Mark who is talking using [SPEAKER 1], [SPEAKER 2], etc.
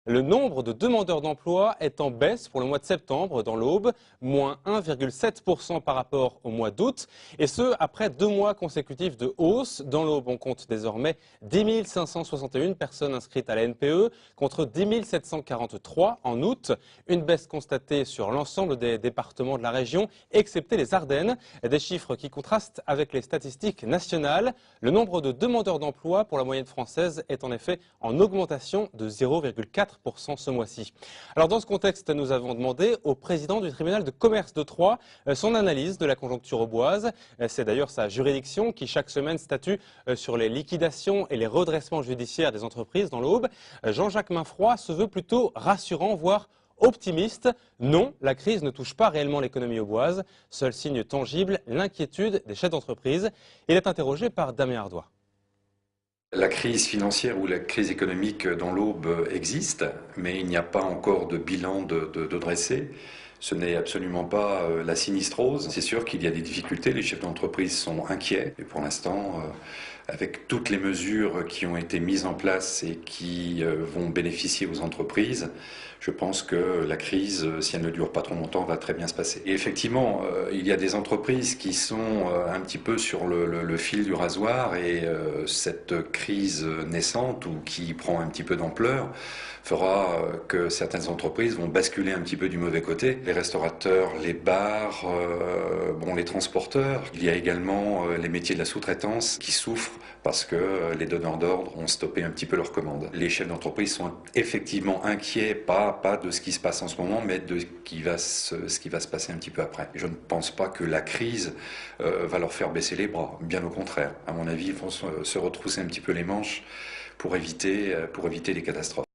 [SPEAKER 1] Le nombre de demandeurs d'emploi est en baisse pour le mois de septembre dans l'Aube, moins 1,7% par rapport au mois d'août, et ce après 2 mois consécutifs de hausse. Dans l'Aube, on compte désormais 10 561 personnes inscrites à la NPE contre 10 743 en août. Une baisse constatée sur l'ensemble des départements de la région, excepté les Ardennes. Des chiffres qui contrastent avec les statistiques nationales. Le nombre de demandeurs d'emploi pour la moyenne française est en effet en augmentation de 0,4% ce mois-ci. Alors dans ce contexte, nous avons demandé au président du tribunal de commerce de Troyes son analyse de la conjoncture auboise. C'est d'ailleurs sa juridiction qui chaque semaine statue sur les liquidations et les redressements judiciaires des entreprises dans l'Aube. Jean-Jacques Mainfroy se veut plutôt rassurant, voire optimiste. Non, la crise ne touche pas réellement l'économie auboise. Seul signe tangible, l'inquiétude des chefs d'entreprise. Il est interrogé par Damien Ardois.
[SPEAKER 2] La crise financière ou la crise économique dans l'Aube existe, mais il n'y a pas encore de bilan de dressé. Ce n'est absolument pas la sinistrose. C'est sûr qu'il y a des difficultés, les chefs d'entreprise sont inquiets. Et pour l'instant, avec toutes les mesures qui ont été mises en place et qui vont bénéficier aux entreprises, je pense que la crise, si elle ne dure pas trop longtemps, va très bien se passer. Et effectivement, il y a des entreprises qui sont un petit peu sur le fil du rasoir et cette crise naissante ou qui prend un petit peu d'ampleur fera que certaines entreprises vont basculer un petit peu du mauvais côté. Les restaurateurs, les bars, les transporteurs. Il y a également les métiers de la sous-traitance qui souffrent parce que les donneurs d'ordre ont stoppé un petit peu leurs commandes. Les chefs d'entreprise sont effectivement inquiets, pas de ce qui se passe en ce moment, mais de ce qui va se passer un petit peu après. Je ne pense pas que la crise va leur faire baisser les bras, bien au contraire. À mon avis, ils vont se retrousser un petit peu les manches pour éviter des catastrophes.